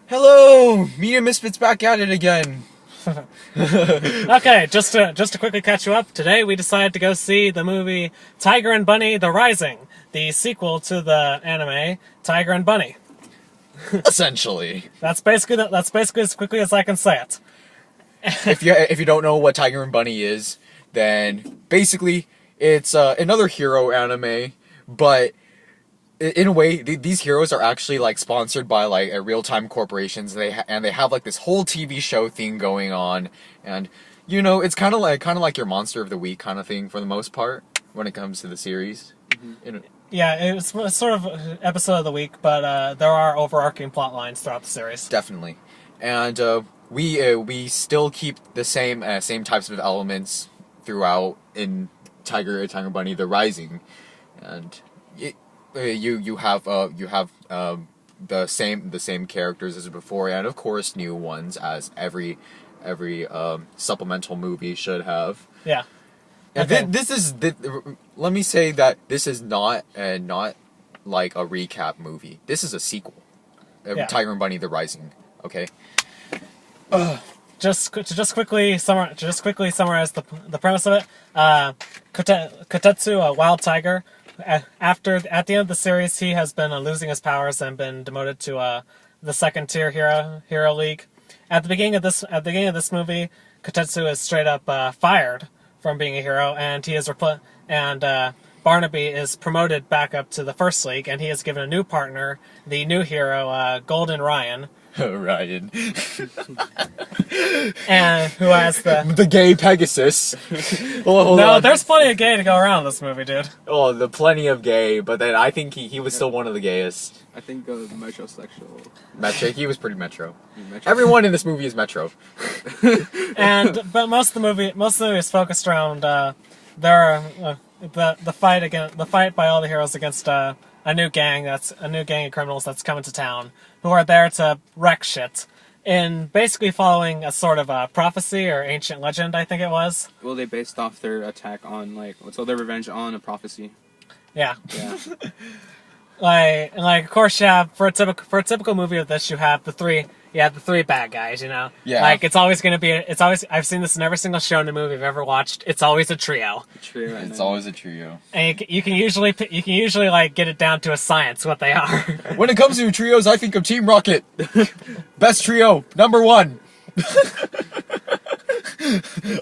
Hello! Media Misfit's back at it again. Okay, just to quickly catch you up, today we decided to go see the movie Tiger and Bunny: The Rising, the sequel to the anime Tiger and Bunny. Essentially. That's basically as quickly as I can say it. If you don't know what Tiger and Bunny is, then basically it's another hero anime, but in a way these heroes are actually like sponsored by like real-time corporations. They have like this whole TV show thing going on, and it's kind of like your Monster of the Week kind of thing for the most part when it comes to the series. Mm-hmm. Yeah, it's sort of episode of the week, but there are overarching plot lines throughout the series. Definitely, and we still keep the same types of elements throughout in Tiger and Bunny: The Rising, and you have the same characters as before, and of course new ones, as every supplemental movie should have. Yeah. And let me say that this is not like a recap movie. This is a sequel. Yeah. Tiger and Bunny: The Rising. Okay. Just quickly summarize the premise of it. Kotetsu, a wild tiger. At the end of the series, he has been losing his powers and been demoted to the second tier hero league. At the beginning of this movie, Kotetsu is straight up fired from being a hero, and Barnaby is promoted back up to the first league, and he is given a new partner, the new hero, Golden Ryan. Ryan. And who has the gay Pegasus. Hold on. There's plenty of gay to go around in this movie, dude. Oh, the plenty of gay, but then I think he was still one of the gayest. I think metrosexual. He was pretty metro. Everyone in this movie is metro. But most of the movie is focused around the fight by all the heroes against a new gang of criminals that's coming to town, who are there to wreck shit, in basically following a sort of a prophecy or ancient legend, I think it was. Well, they based off their attack on their revenge on a prophecy. Yeah. Yeah. Of course, yeah. For a typical movie of this, you have the three bad guys. Yeah. It's always gonna be. I've seen this in every single shonen movie I've ever watched. It's always a trio. It's always a trio. And you can usually get it down to a science what they are. When it comes to trios, I think of Team Rocket. Best trio, number one.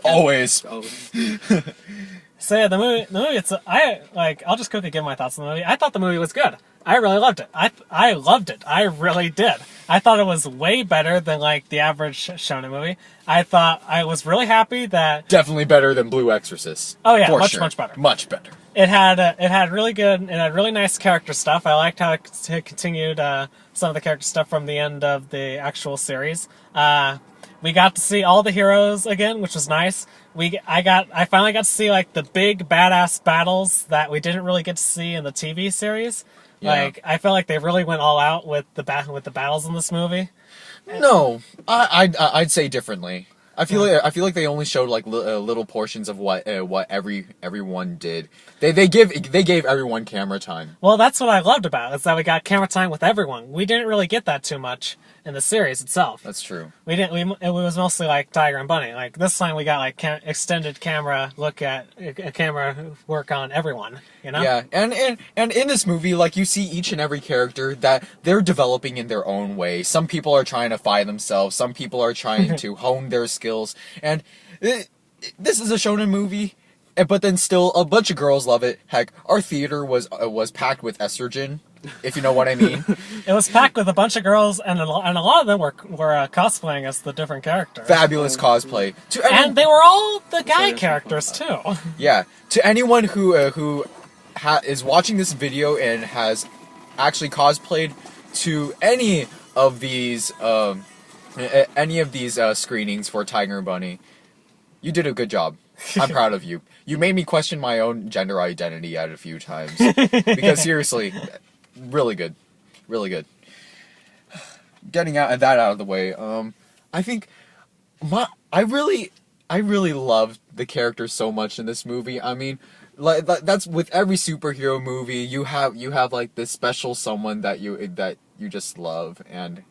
Always. So yeah, the movie. I'll just quickly give my thoughts on the movie. I thought the movie was good. I really loved it. I loved it. I really did. I thought it was way better than the average shonen movie. I was really happy that definitely better than Blue Exorcist. Oh yeah, much better. Much better. It had really nice character stuff. I liked how it continued some of the character stuff from the end of the actual series. We got to see all the heroes again, which was nice. I finally got to see the big badass battles that we didn't really get to see in the TV series. Yeah. I felt like they really went all out with the battles in this movie. No, I'd say differently. I feel like they only showed little portions of what everyone did. They gave everyone camera time. Well, that's what I loved about it, is that we got camera time with everyone. We didn't really get that too much in the series itself. That's true. It was mostly Tiger and Bunny. This time we got extended camera look at camera work on everyone. Yeah, and in this movie, you see each and every character that they're developing in their own way. Some people are trying to find themselves. Some people are trying to hone their skills. And this is a shonen movie, but then still a bunch of girls love it. Heck, our theater was packed with estrogen, if you know what I mean. It was packed with a bunch of girls, and a lot of them were cosplaying as the different characters. Fabulous cosplay. And they were all the guy characters too. Yeah. To anyone who is watching this video and has actually cosplayed to any of these screenings for Tiger and Bunny, you did a good job. I'm proud of you. You made me question my own gender identity a few times. Because seriously, really good. Really good. Getting that out of the way, I think I really loved the characters so much in this movie. I mean, that's with every superhero movie, you have this special someone that you just love, and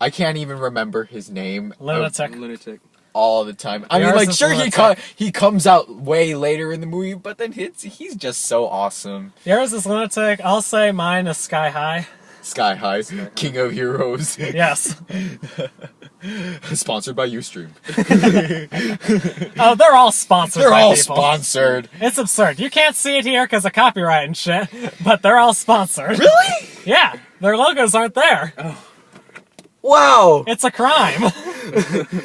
I can't even remember his name. Lunatic. All the time. I mean, Yours like, is sure, Lunatic. he comes out way later in the movie, but then he's just so awesome. Yours is Lunatic. I'll say mine is Sky High. Sky High, King of Heroes. Yes. Sponsored by Ustream. Oh, they're all sponsored They're by all people. sponsored. It's absurd. You can't see it here because of copyright and shit, but they're all sponsored. Really? Yeah, their logos aren't there. Wow. It's a crime.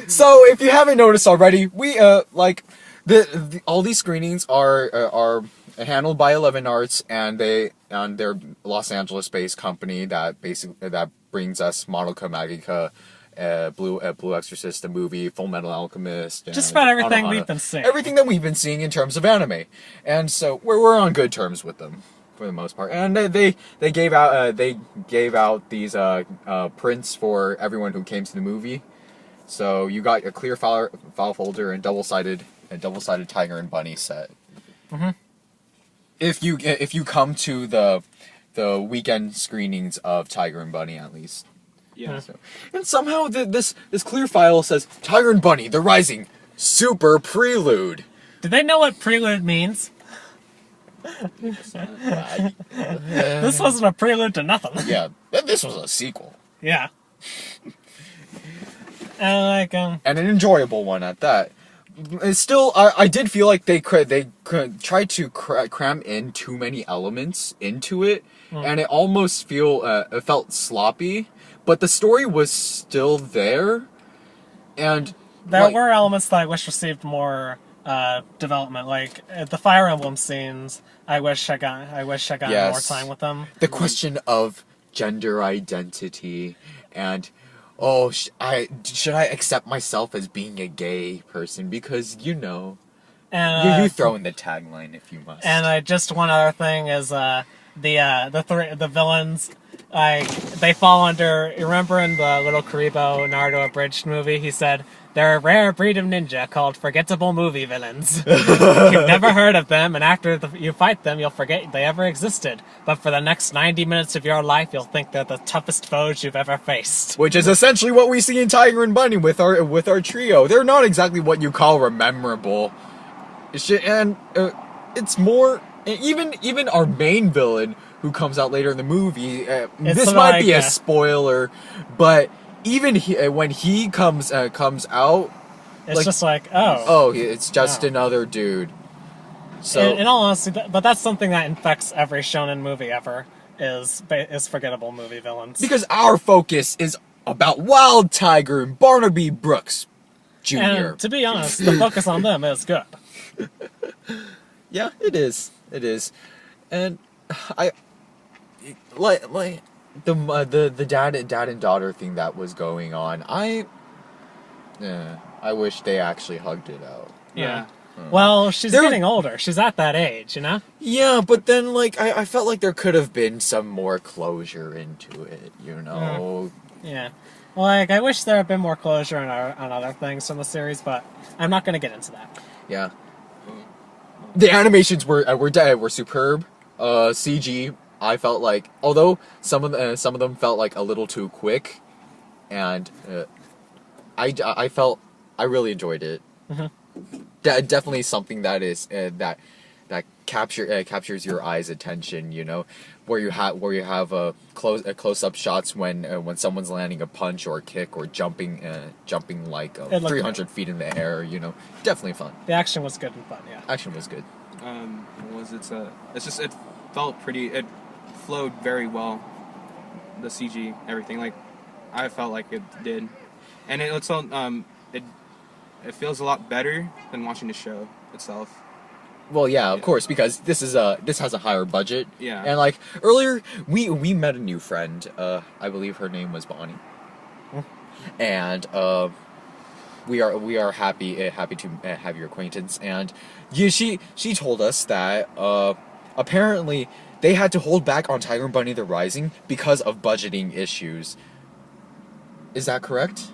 So, if you haven't noticed already, we like all these screenings are handled by 11 Arts, and they're Los Angeles-based company that brings us Madoka Magica, Blue Exorcist, the movie, Full Metal Alchemist, and Just about everything on. we've been seeing. Everything that we've been seeing in terms of anime, and so we're on good terms with them for the most part. And they gave out these prints for everyone who came to the movie. So you got a clear file folder and double-sided Tiger and Bunny set. Mm-hmm. If you come to the weekend screenings of Tiger and Bunny, at least. Yeah. So, and somehow this clear file says Tiger and Bunny: The Rising Super Prelude. Do they know what prelude means? This wasn't a prelude to nothing. Yeah, this was a sequel. Yeah. And like And an enjoyable one at that. It's still, I did feel like they could try to cram in too many elements into it, and it almost it felt sloppy. But the story was still there, and there were elements that I wish received more development, like the Fire Emblem scenes. I wish I got Yes. more time with them. the question of gender identity and should I accept myself as being a gay person, because And you throw in the tagline if you must. and just one other thing is the villains, like they fall under. You remember in the Little Karibo Naruto abridged movie, he said they're a rare breed of ninja called forgettable movie villains. You've never heard of them, and after you fight them, you'll forget they ever existed. But for the next 90 minutes of your life, you'll think they're the toughest foes you've ever faced. Which is essentially what we see in Tiger and Bunny with our trio. They're not exactly what you call memorable. And it's more, even our main villain who comes out later in the movie. This might be a spoiler, but even when he comes out, It's just like, oh, it's just another dude. So in all honesty, but that's something that infects every shonen movie ever is forgettable movie villains. because our focus is about Wild Tiger and Barnaby Brooks Jr. And to be honest, the focus on them is good. Yeah, it is. It is, and I like the dad and daughter thing that was going on. I wish they actually hugged it out. Yeah. Well, she's They're- getting older. She's at that age, you know? Yeah, but then I felt like there could have been some more closure into it. Yeah. Like, I wish there had been more closure on other things from the series, but I'm not going to get into that. Yeah. The animations were superb. CG, I felt like, although some of them felt like a little too quick, and I felt I really enjoyed it. Mm-hmm. Definitely something that is that captures your eye's attention. Where you have a close up shots when someone's landing a punch or a kick or jumping like 300 feet in the air. Definitely fun. The action was good and fun, yeah. Action was good. It felt pretty. It flowed very well. The CG, everything. Like, I felt like it did, and it also it feels a lot better than watching the show itself. Well, yeah, of course, because this has a higher budget. Yeah. And like earlier, we met a new friend. I believe her name was Bonnie. And we are happy to have your acquaintance. And yeah, she told us that apparently they had to hold back on Tiger and Bunny: The Rising because of budgeting issues. Is that correct?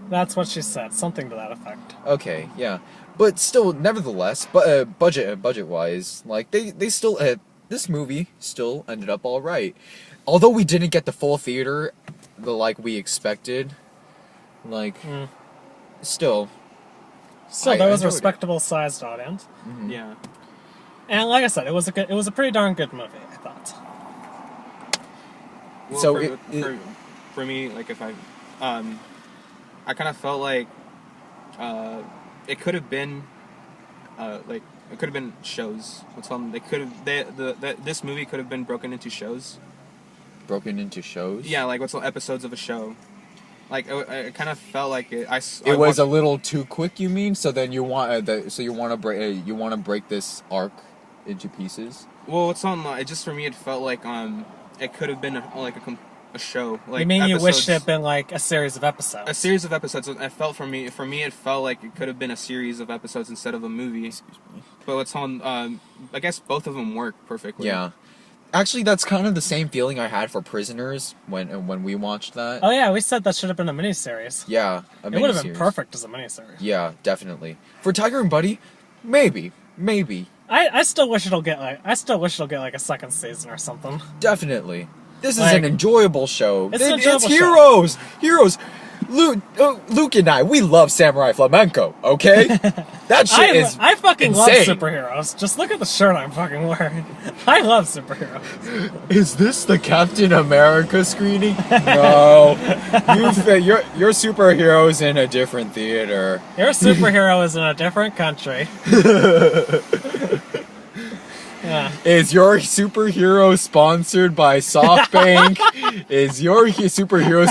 That's what she said. Something to that effect. Okay, yeah, but still, nevertheless, but budget wise, like they still this movie still ended up all right, although we didn't get the full theater, like we expected. Like, still. So I there was a enjoyed it. respectable sized audience. Yeah. And like I said, it was a pretty darn good movie, I thought. Well, So for me, like if I kind of felt like it could have been like it could have been shows. They could have this movie could have been broken into shows. Broken into shows? Yeah, like episodes of a show. Like it kind of felt like it. It was a little too quick, you mean? So then you want to break this arc into pieces? Well, it just for me it felt like it could have been a show. Like, you mean you wish episodes- it had been like a series of episodes? A series of episodes. It felt for me it felt like it could have been a series of episodes instead of a movie. Excuse me. But I guess both of them work perfectly. Yeah. Actually, that's kind of the same feeling I had for Prisoners when we watched that. Oh yeah, we said that should have been a miniseries. Yeah, It would have been perfect as a miniseries. Yeah, definitely. For Tiger and Buddy, maybe. I still wish it'll get like a second season or something. Definitely. This is Like, an enjoyable show. it's an enjoyable heroes! Heroes! Luke and I, we love Samurai Flamenco, okay? That shit is I fucking insane. love superheroes. Just look at the shirt I'm fucking wearing. I love superheroes. Is this the Captain America screening? No. Your superhero's in a different theater. Your superhero is in a different country. Yeah. Is your superhero sponsored by SoftBank? Is your superhero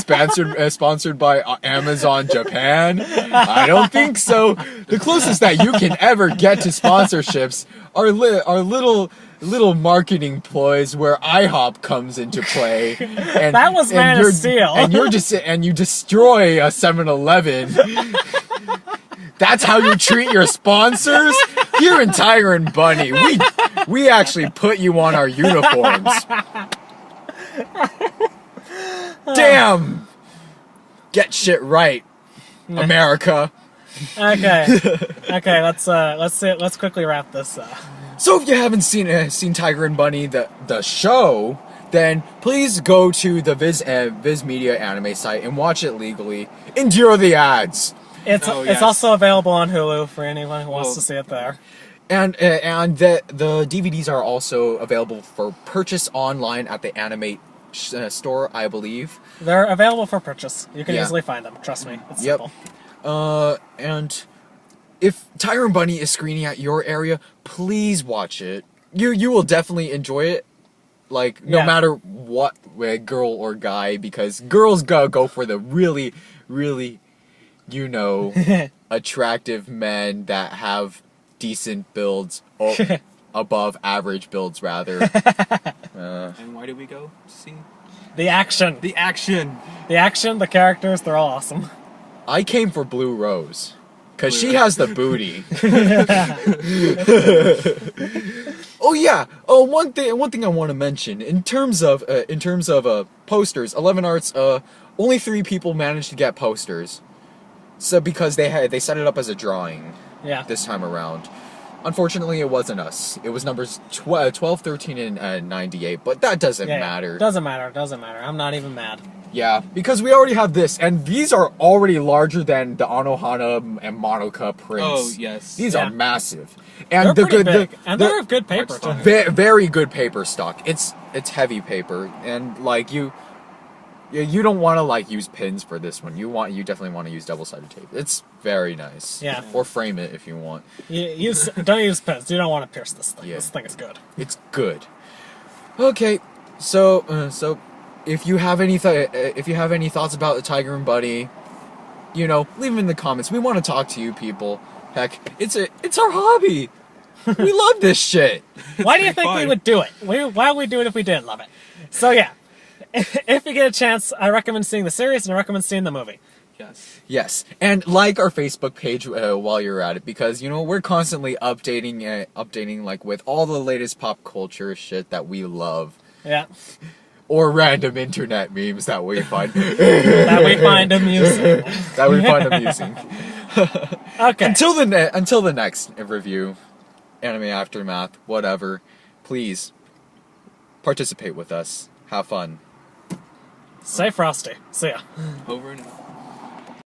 sponsored by Amazon Japan? I don't think so. The closest that you can ever get to sponsorships are little marketing ploys where IHOP comes into play. And, That was Man of Steel. And you destroy a 7-Eleven. That's how you treat your sponsors? Here in Tiger and Bunny, we actually put you on our uniforms. Damn! Get shit right, America. Okay, let's quickly wrap this up. So if you haven't seen Tiger and Bunny the show, then please go to the Viz Media anime site and watch it legally. Endure the ads. It's yes. also available on Hulu for anyone who wants to see it there. And the DVDs are also available for purchase online at the Anime store, I believe. They're available for purchase. You can Yeah. easily find them. Trust me, it's Yep. simple. And if Tiger and Bunny is screening at your area, please watch it. You will definitely enjoy it. Like, no Yeah. matter what girl or guy, because girls go for the really, really, attractive men that have decent builds, above average builds, rather. And why did we go to see? The action, The action. the characters, they're all awesome. I came for Blue Rose, because Blue she Rose. has the booty. Oh yeah. Oh, one thing I want to mention in terms of posters, 11 Arts. Only 3 people managed to get posters. So because they set it up as a drawing Yeah. this time around. Unfortunately, it wasn't us. It was numbers 12, 13, and 98. But that doesn't matter. Doesn't matter. I'm not even mad. Yeah, because we already have this, and these are already larger than the Anohana and Monoka prints. Oh yes. These Yeah. are massive, and They're pretty big, and they're of good paper too. very good paper stock. It's heavy paper, and like you don't want to like use pins for this one. You definitely want to use double-sided tape. It's very nice. Yeah. Or frame it if you want. Don't use pins. You don't want to pierce this thing. Yeah. This thing is good. It's good. Okay, so if you have any thoughts about the Tiger and Buddy, leave them in the comments. We want to talk to you people. Heck, it's our hobby. We love this shit. Why do you think we fun. would do it? Why would we do it if we didn't love it? So yeah, if you get a chance, I recommend seeing the series and I recommend seeing the movie. Yes. Yes, and like our Facebook page while you're at it, because we're constantly updating like with all the latest pop culture shit that we love, Yeah, or random internet memes that we find that we find amusing. that we find amusing. Okay. Until the next review, Anime Aftermath, whatever, please participate with us. Have fun. Stay frosty. See ya. Over and out.